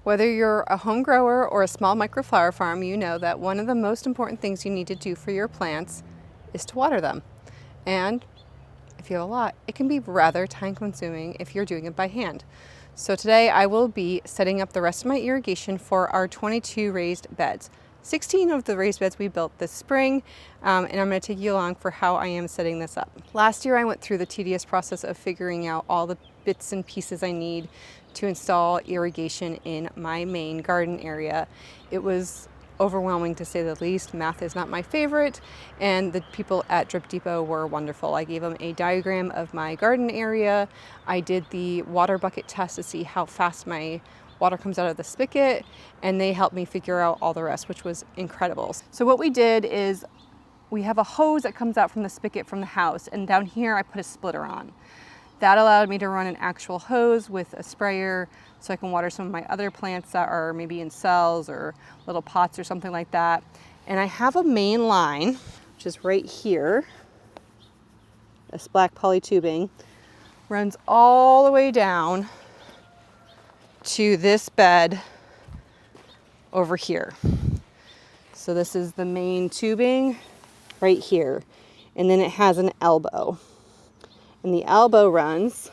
Whether you're a home grower or a small microflower farm, you know that one of the most important things you need to do for your plants is to water them. And if you have a lot, it can be rather time consuming if you're doing it by hand. So today I will be setting up the rest of my irrigation for our 22 raised beds. 16 of the raised beds we built this spring, and I'm going to take you along for how I am setting this up. Last year I went through the tedious process of figuring out all the bits and pieces I need to install irrigation in my main garden area. It was overwhelming to say the least. Math is not my favorite, and the people at Drip Depot were wonderful. I gave them a diagram of my garden area. I did the water bucket test to see how fast my water comes out of the spigot, and they helped me figure out all the rest, which was incredible. So what we did is we have a hose that comes out from the spigot from the house, and down here I put a splitter on. That allowed me to run an actual hose with a sprayer so I can water some of my other plants that are maybe in cells or little pots or something like that. And I have a main line, which is right here. This black poly tubing runs all the way down to this bed over here. So this is the main tubing right here. And then it has an elbow. And the elbow runs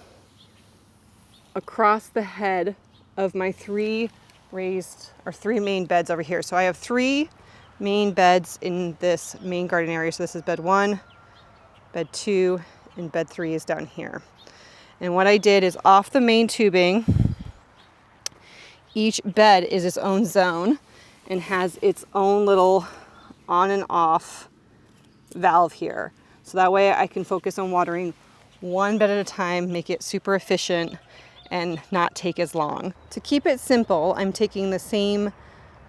across the head of my three main beds over here. So I have 3 main beds in this main garden area. So this is bed 1, bed 2, and bed 3 is down here. And what I did is off the main tubing, each bed is its own zone and has its own little on and off valve here. So that way I can focus on watering one bed at a time, make it super efficient and not take as long. To keep it simple, I'm taking the same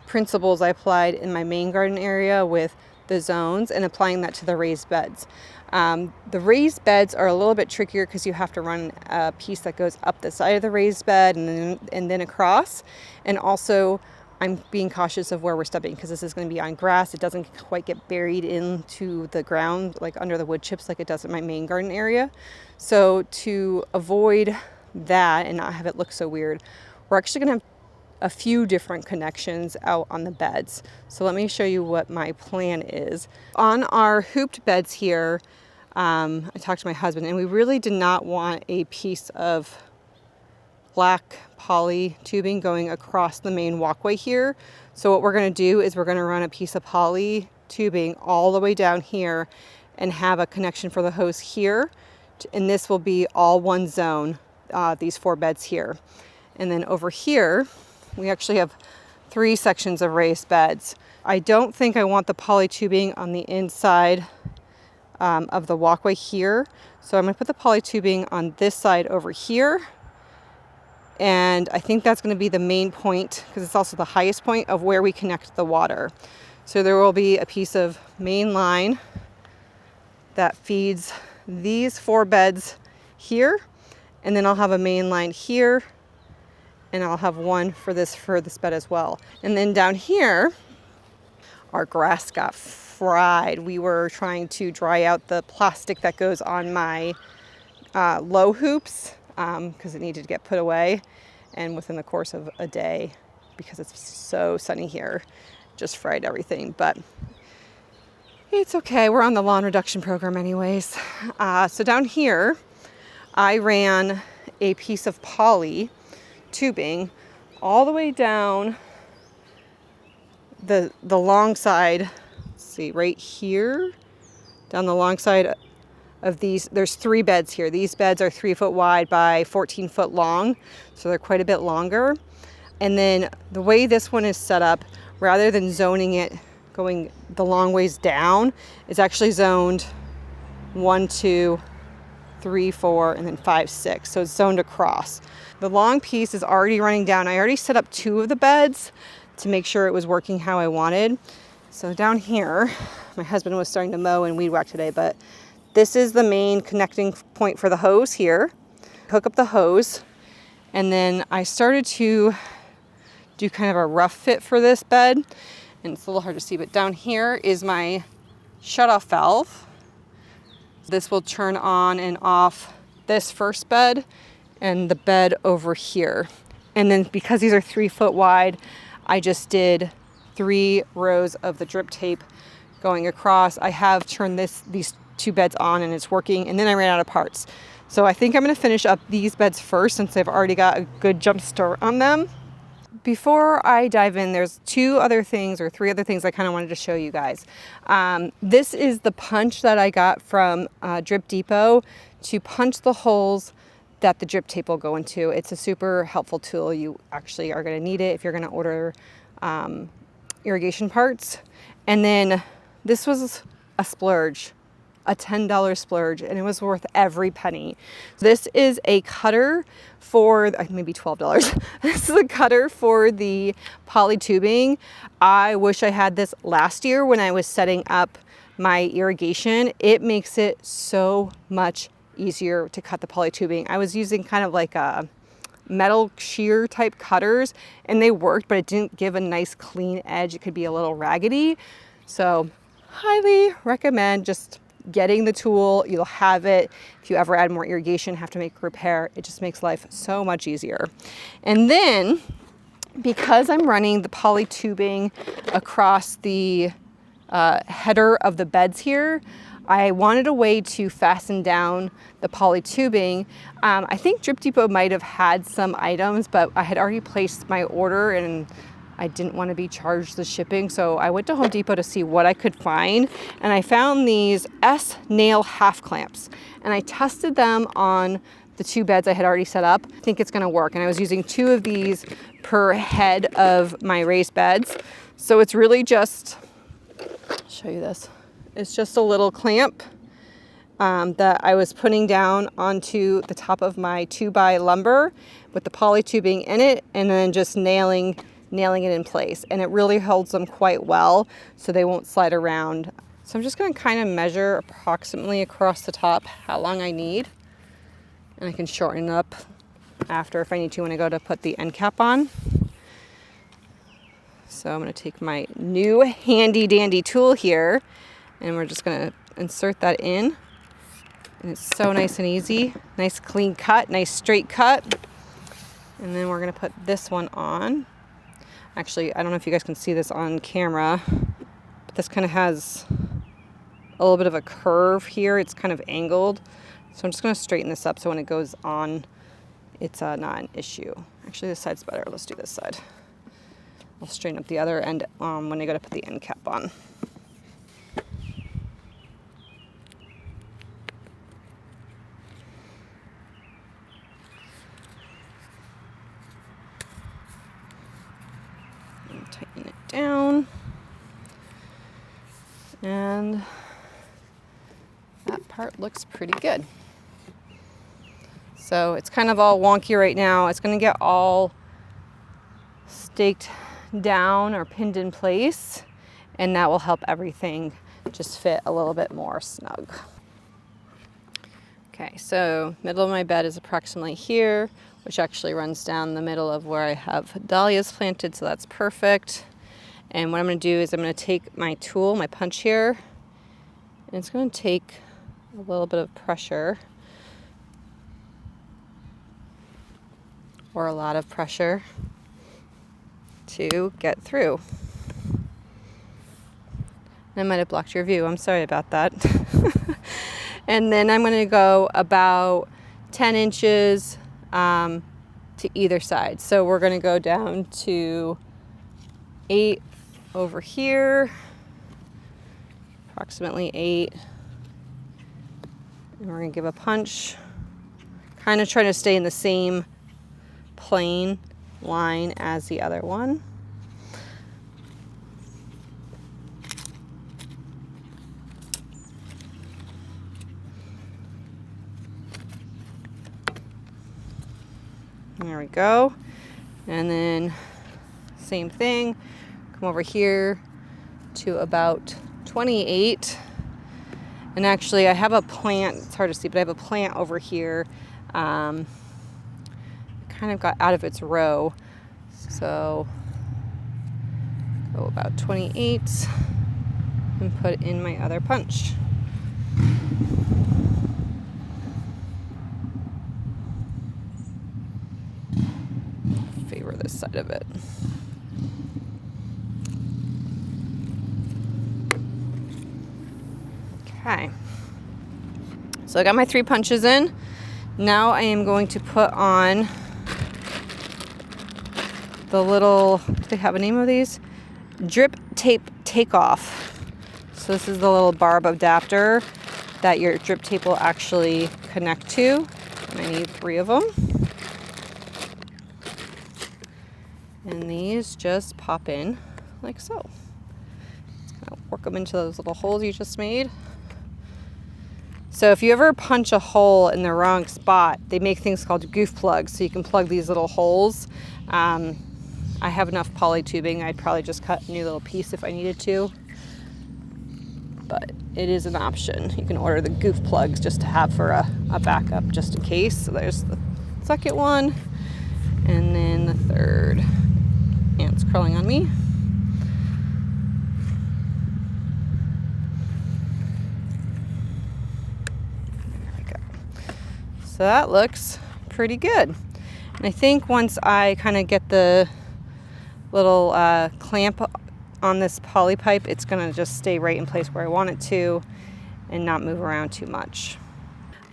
principles I applied in my main garden area with the zones and applying that to the raised beds. The raised beds are a little bit trickier because you have to run a piece that goes up the side of the raised bed and then across. And also I'm being cautious of where we're stepping because this is going to be on grass. It doesn't quite get buried into the ground like under the wood chips like it does in my main garden area. So to avoid that and not have it look so weird, we're actually going to have a few different connections out on the beds. So let me show you what my plan is. On our hooped beds here, I talked to my husband and we really did not want a piece of black poly tubing going across the main walkway here. So what we're going to do is we're going to run a piece of poly tubing all the way down here and have a connection for the hose here. And this will be all one zone, these 4 beds here. And then over here, we actually have 3 sections of raised beds. I don't think I want the poly tubing on the inside of the walkway here. So I'm going to put the poly tubing on this side over here. And I think that's going to be the main point because it's also the highest point of where we connect the water. So there will be a piece of main line that feeds these 4 beds here. And then I'll have a main line here. And I'll have one for this bed as well. And then down here, our grass got fried. We were trying to dry out the plastic that goes on my low hoops because it needed to get put away. And within the course of a day, because it's so sunny here, just fried everything. But it's okay. We're on the lawn reduction program anyways. So down here, I ran a piece of poly tubing all the way down the long side. Let's see, right here, down the long side of these. There's 3 beds here. These beds are 3 foot wide by 14 foot long, so they're quite a bit longer. And then the way this one is set up, rather than zoning it going the long ways down, it's actually zoned 1, 2, 3, 4, and then 5, 6. So it's zoned across. The long piece is already running down. I already set up 2 of the beds to make sure it was working how I wanted. So down here, my husband was starting to mow and weed whack today, but this is the main connecting point for the hose here. Hook up the hose, and then I started to do kind of a rough fit for this bed, and it's a little hard to see, but down here is my shutoff valve. This will turn on and off this first bed and the bed over here. And then because these are 3 foot wide, I just did 3 rows of the drip tape going across. I have turned these 2 beds on and it's working, and then I ran out of parts. So I think I'm gonna finish up these beds first since I've already got a good jump start on them. Before I dive in, there's 2 other things or 3 other things I kind of wanted to show you guys. This is the punch that I got from Drip Depot to punch the holes that the drip tape will go into. It's a super helpful tool. You actually are going to need it if you're going to order irrigation parts. And then this was a splurge, a $10 splurge, and it was worth every penny. This is a cutter for maybe $12. This is a cutter for the poly tubing. I wish I had this last year when I was setting up my irrigation. It makes it so much easier to cut the poly tubing. I was using kind of like a metal shear type cutters and they worked, but it didn't give a nice clean edge. It could be a little raggedy. So highly recommend just getting the tool. You'll have it if you ever add more irrigation, have to make a repair. It just makes life so much easier. And then because I'm running the poly tubing across the header of the beds here, I wanted a way to fasten down the poly tubing. I think Drip Depot might have had some items, but I had already placed my order and I didn't want to be charged the shipping. So I went to Home Depot to see what I could find. And I found these S-nail half clamps. And I tested them on the 2 beds I had already set up. I think it's going to work. And I was using 2 of these per head of my raised beds. So it's really just, I'll show you this. It's just a little clamp that I was putting down onto the top of my 2x lumber with the poly tubing in it, and then just nailing it in place. And it really holds them quite well so they won't slide around. So I'm just going to kind of measure approximately across the top how long I need, and I can shorten it up after if I need to when I go to put the end cap on. So I'm going to take my new handy dandy tool here, and we're just going to insert that in. And it's so nice and easy. Nice clean cut, nice straight cut. And then we're going to put this one on. Actually, I don't know if you guys can see this on camera, but this kind of has a little bit of a curve here. It's kind of angled. So I'm just going to straighten this up so when it goes on, it's not an issue. Actually, this side's better. Let's do this side. I'll straighten up the other end when I go to put the end cap on. Tighten it down, and that part looks pretty good. So it's kind of all wonky right now. It's going to get all staked down or pinned in place, and that will help everything just fit a little bit more snug. Okay, so middle of my bed is approximately here, which actually runs down the middle of where I have dahlias planted, so that's perfect. And what I'm going to do is I'm going to take my tool, my punch here, and it's going to take a little bit of pressure, or a lot of pressure, to get through. I might have blocked your view, I'm sorry about that. And then I'm going to go about 10 inches to either side. So we're going to go down to 8 over here, approximately 8. And we're going to give a punch, kind of trying to stay in the same plane line as the other one. There we go. And then same thing, come over here to about 28. And actually I have a plant, it's hard to see, but I have a plant over here. Kind of got out of its row. So go about 28 and put in my other punch. side of it. Okay. So I got my 3 punches in. Now I am going to put on the little, do they have a name of these? Drip tape takeoff. So this is the little barb adapter that your drip tape will actually connect to. And I need 3 of them. And these just pop in like so. Just kind of work them into those little holes you just made. So if you ever punch a hole in the wrong spot, they make things called goof plugs. So you can plug these little holes. I have enough poly tubing. I'd probably just cut a new little piece if I needed to. But it is an option. You can order the goof plugs just to have for a backup just in case. So there's the second one. And then the third. Ants crawling on me. There we go. So that looks pretty good. And I think once I kind of get the little clamp on this poly pipe, it's going to just stay right in place where I want it to and not move around too much.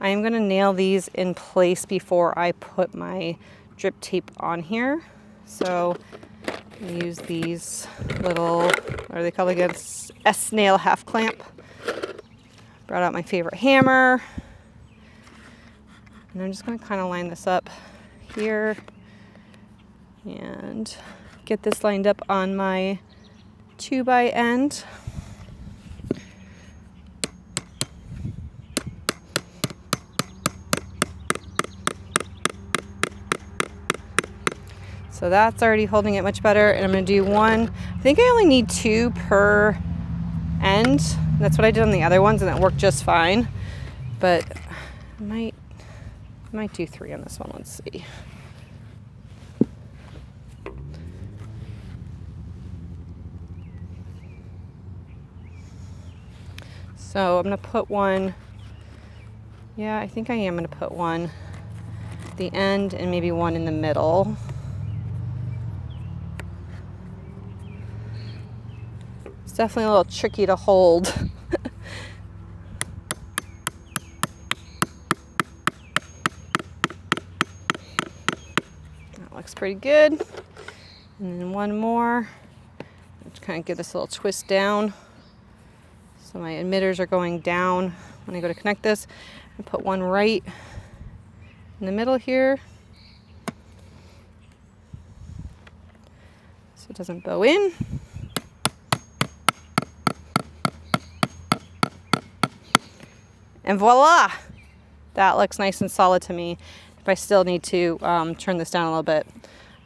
I am going to nail these in place before I put my drip tape on here. So I use these little, what are they called again? S-nail half clamp. Brought out my favorite hammer. And I'm just going to kind of line this up here and get this lined up on my 2x end. So that's already holding it much better. And I'm going to do one. I think I only need 2 per end. That's what I did on the other ones, and it worked just fine. But I might do 3 on this one. Let's see. So I'm going to put one. Yeah, I think I am going to put one at the end and maybe one in the middle. It's definitely a little tricky to hold. That looks pretty good. And then one more. Just kind of give this a little twist down. So my emitters are going down when I go to connect this. I put one right in the middle here, so it doesn't bow in. And voila! That looks nice and solid to me. If I still need to turn this down a little bit,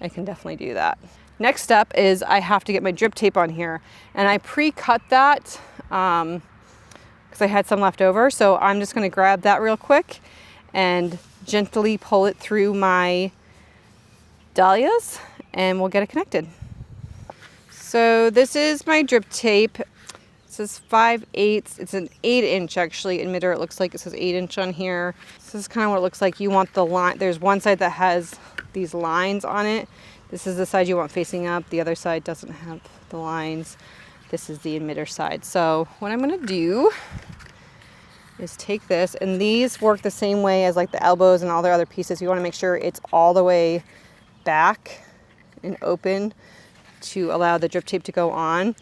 I can definitely do that. Next step is I have to get my drip tape on here, and I pre-cut that because I had some left over. So I'm just going to grab that real quick and gently pull it through my dahlias, and we'll get it connected. So this is my drip tape. It says 5/8. It's an 8-inch actually emitter. It looks like it says 8-inch on here. This is kind of what it looks like. You want the line. There's one side that has these lines on it. This is the side you want facing up. The other side doesn't have the lines. This is the emitter side. So what I'm going to do is take this, and these work the same way as like the elbows and all their other pieces. You want to make sure it's all the way back and open to allow the drip tape to go on.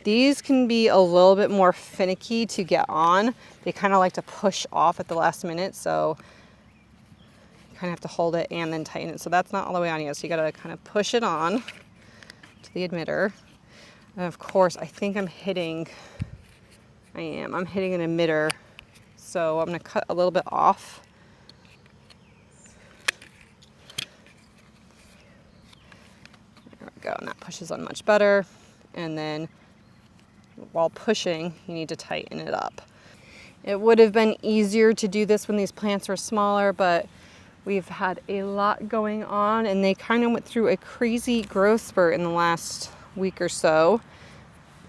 These can be a little bit more finicky to get on. They kind of like to push off at the last minute, so you kind of have to hold it and then tighten it. So that's not all the way on yet, so you got to kind of push it on to the emitter. And of course, I think I'm hitting an emitter, so I'm going to cut a little bit off. There we go, and that pushes on much better. And then while pushing, you need to tighten it up. It would have been easier to do this when these plants were smaller, but we've had a lot going on, and they kind of went through a crazy growth spurt in the last week or so.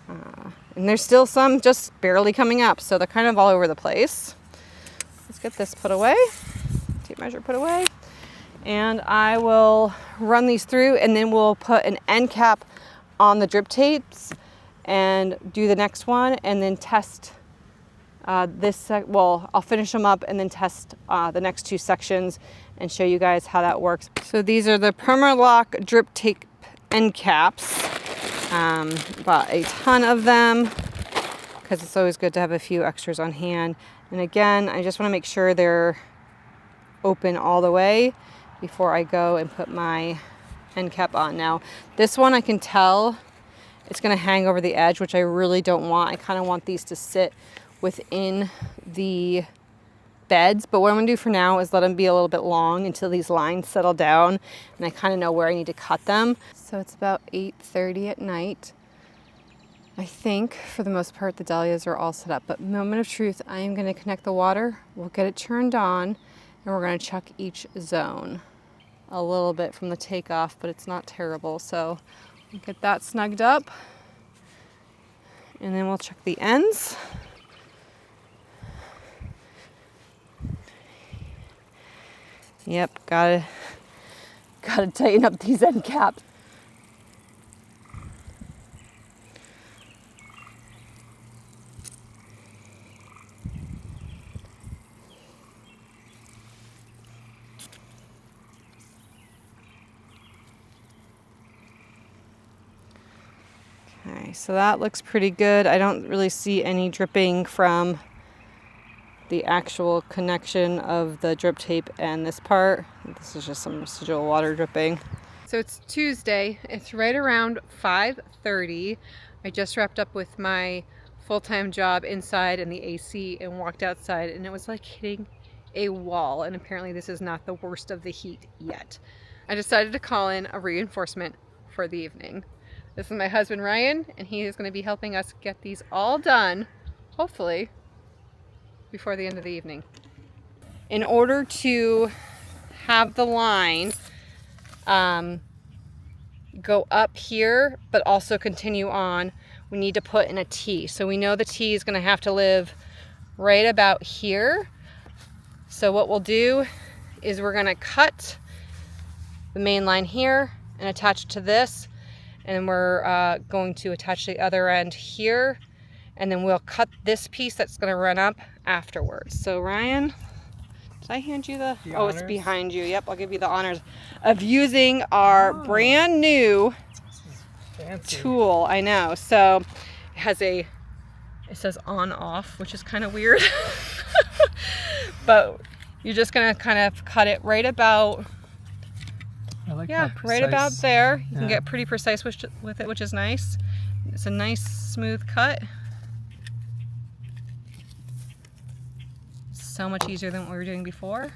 And there's still some just barely coming up, so they're kind of all over the place. Let's get this put away. Tape measure put away. And I will run these through, and then we'll put an end cap on the drip tapes and do the next one, and then test well, I'll finish them up and then test the next 2 sections and show you guys how that works. So these are the Permalock drip tape end caps. Bought a ton of them because it's always good to have a few extras on hand. And again, I just want to make sure they're open all the way before I go and put my end cap on. Now, this one I can tell it's going to hang over the edge, which I really don't want. I kind of want these to sit within the beds, but what I'm going to do for now is let them be a little bit long until these lines settle down and I kind of know where I need to cut them. So it's about 8:30 at night. I think for the most part the dahlias are all set up, but moment of truth, I am going to connect the water, we'll get it turned on, and we're going to chuck each zone a little bit from the takeoff, but it's not terrible. So we'll get that snugged up and then we'll check the ends. Yep, gotta tighten up these end caps. Okay, so that looks pretty good. I don't really see any dripping from the actual connection of the drip tape and this part. This is just some residual water dripping. So it's Tuesday. It's right around 5:30. I just wrapped up with my full-time job inside in the AC and walked outside, and it was like hitting a wall. And apparently this is not the worst of the heat yet. I decided to call in a reinforcement for the evening. This is my husband Ryan, and he is going to be helping us get these all done, hopefully before the end of the evening. In order to have the line go up here but also continue on, we need to put in a T. So we know the T is going to have to live right about here. So what we'll do is we're going to cut the main line here and attach it to this, and we're going to attach the other end here, and then we'll cut this piece that's going to run up afterwards. So Ryan, did I hand you the honors? It's behind you. Yep, I'll give you the honors of using our brand new tool. I know. So it has it says on off, which is kind of weird. But you're just going to kind of cut it right about, right about there. You can get pretty precise with it, which is nice. It's a nice smooth cut. So much easier than what we were doing before.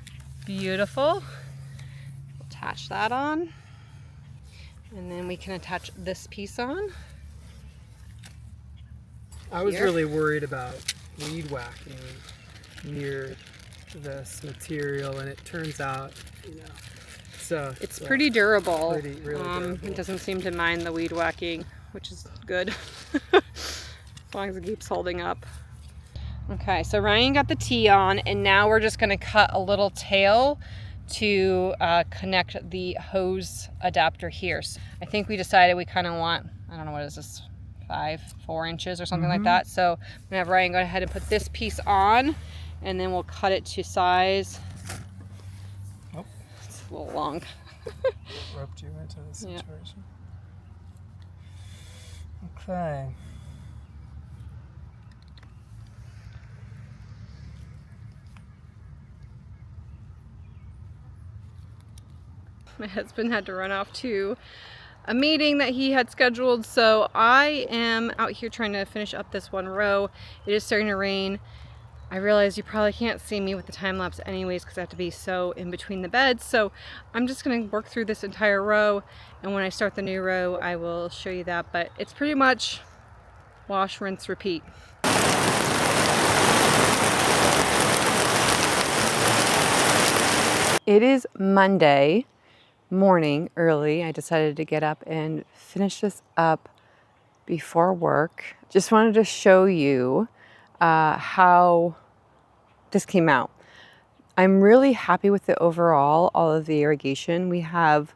Beautiful. Attach that on. And then we can attach this piece on. I was really worried about weed whacking near this material, and it turns out, so it's pretty durable. Really durable. It doesn't seem to mind the weed whacking, which is good. As long as it keeps holding up. Okay, so Ryan got the T on, and now we're just going to cut a little tail to connect the hose adapter here. So I think we decided we kind of want, I don't know, what is this, 4 inches or something like that. So I'm going to have Ryan go ahead and put this piece on, and then we'll cut it to size. Oh. It's a little long. Roped you into the situation. Yeah. Okay. My husband had to run off to a meeting that he had scheduled, so I am out here trying to finish up this one row. It is starting to rain. I realize you probably can't see me with the time lapse anyways because I have to be so in between the beds, so I'm just going to work through this entire row, and when I start the new row I will show you that, but it's pretty much wash, rinse, repeat. It is Monday morning early. I decided to get up and finish this up before work. Just wanted to show you how this came out. I'm really happy with the overall, all of the irrigation. We have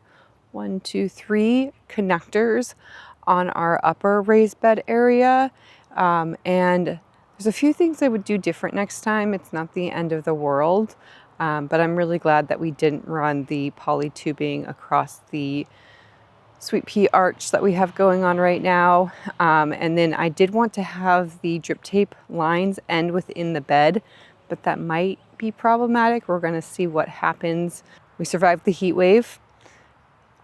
1, 2, 3 connectors on our upper raised bed area. And there's a few things I would do different next time. It's not the end of the world, but I'm really glad that we didn't run the poly tubing across the sweet pea arch that we have going on right now. And then I did want to have the drip tape lines end within the bed, but that might be problematic. We're going to see what happens. We survived the heat wave.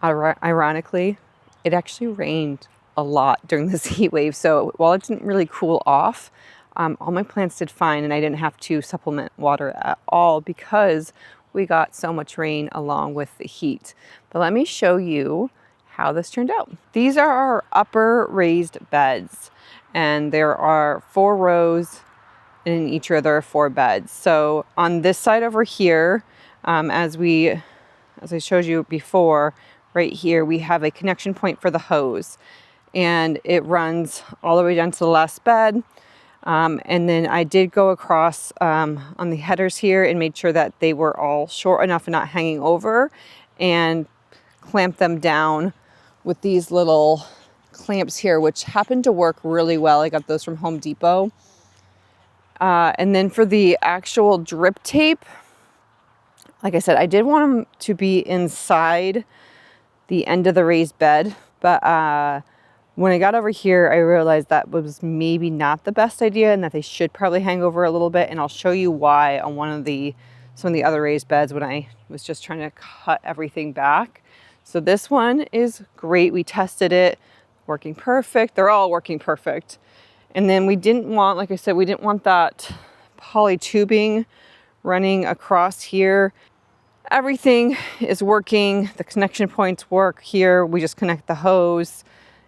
Ironically, it actually rained a lot during this heat wave. So while it didn't really cool off, all my plants did fine and I didn't have to supplement water at all because we got so much rain along with the heat. But let me show you how this turned out. These are our upper raised beds, and there are 4 rows, and in each row there are 4 beds. So on this side over here, as I showed you before, right here we have a connection point for the hose, and it runs all the way down to the last bed. And then I did go across on the headers here and made sure that they were all short enough and not hanging over, and clamp them down with these little clamps here, which happen to work really well. I got those from Home Depot. And then for the actual drip tape, like I said, I did want them to be inside the end of the raised bed, but when I got over here, I realized that was maybe not the best idea and that they should probably hang over a little bit. And I'll show you why on some of the other raised beds when I was just trying to cut everything back. So this one is great. We tested it, working perfect. They're all working perfect. And then we didn't want, like I said, we didn't want that poly tubing running across here. Everything is working. The connection points work here. We just connect the hose.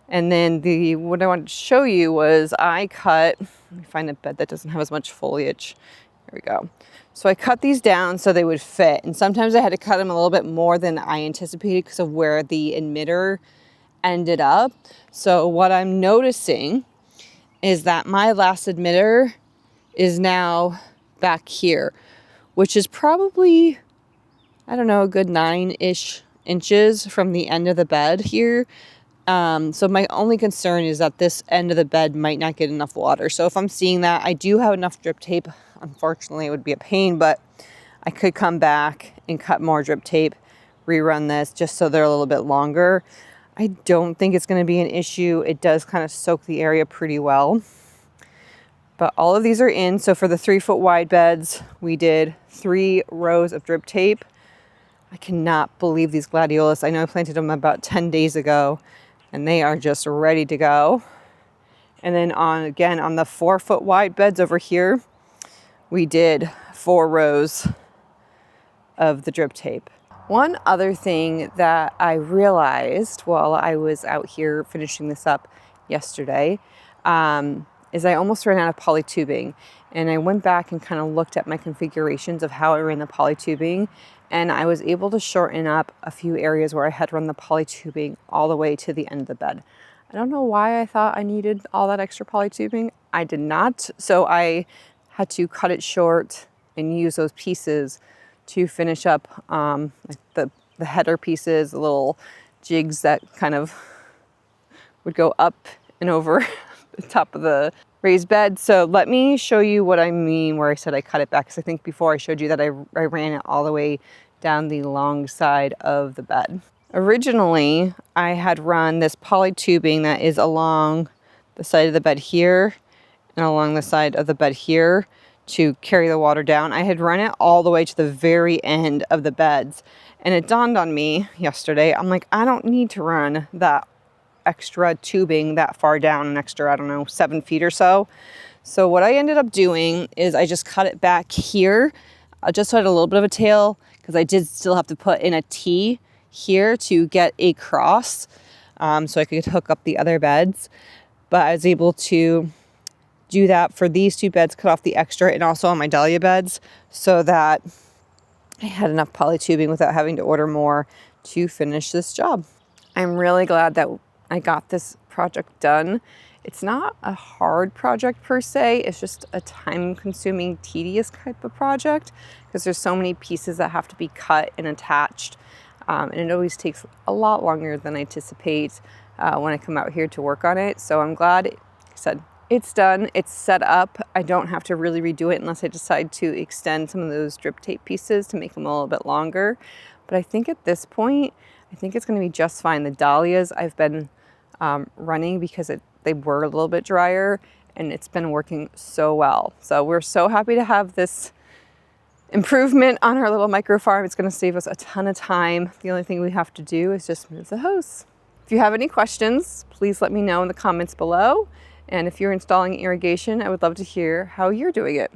And then what I wanted to show you was I cut, let me find a bed that doesn't have as much foliage. Here we go. So I cut these down so they would fit. And sometimes I had to cut them a little bit more than I anticipated because of where the emitter ended up. So what I'm noticing is that my last emitter is now back here, which is probably, I don't know, a good 9-ish inches from the end of the bed here. So my only concern is that this end of the bed might not get enough water. So if I'm seeing that, I do have enough drip tape. Unfortunately, it would be a pain, but I could come back and cut more drip tape, rerun this just so they're a little bit longer. I don't think it's going to be an issue. It does kind of soak the area pretty well. But all of these are in. So for the 3-foot wide beds, we did 3 rows of drip tape. I cannot believe these gladiolus. I know I planted them about 10 days ago and they are just ready to go. And then on the 4-foot wide beds over here, we did 4 rows of the drip tape. One other thing that I realized while I was out here finishing this up yesterday is I almost ran out of poly tubing. And I went back and kind of looked at my configurations of how I ran the poly tubing, and I was able to shorten up a few areas where I had run the poly tubing all the way to the end of the bed. I don't know why I thought I needed all that extra poly tubing. I did not. So I had to cut it short and use those pieces to finish up like the header pieces, the little jigs that kind of would go up and over the top of the raised bed. So let me show you what I mean where I said I cut it back, because I think before I showed you that I ran it all the way down the long side of the bed. Originally, I had run this poly tubing that is along the side of the bed here and along the side of the bed here to carry the water down. I had run it all the way to the very end of the beds, and it dawned on me yesterday, I'm like, I don't need to run that extra tubing that far down, an extra, I don't know, 7 feet or so. So what I ended up doing is I just cut it back here, just so I had a little bit of a tail, because I did still have to put in a T here to get a cross, so I could hook up the other beds. But I was able to do that for these 2 beds, cut off the extra, and also on my dahlia beds, so that I had enough poly tubing without having to order more to finish this job. I'm really glad that I got this project done. It's not a hard project per se, it's just a time-consuming, tedious type of project because there's so many pieces that have to be cut and attached, and it always takes a lot longer than I anticipate when I come out here to work on it. So I'm glad, like I said, it's done, it's set up. I don't have to really redo it unless I decide to extend some of those drip tape pieces to make them a little bit longer. But I think at this point, I think it's going to be just fine. The dahlias I've been running because they were a little bit drier, and it's been working so well. So we're so happy to have this improvement on our little micro farm. It's going to save us a ton of time. The only thing we have to do is just move the hose. If you have any questions, please let me know in the comments below. And if you're installing irrigation, I would love to hear how you're doing it.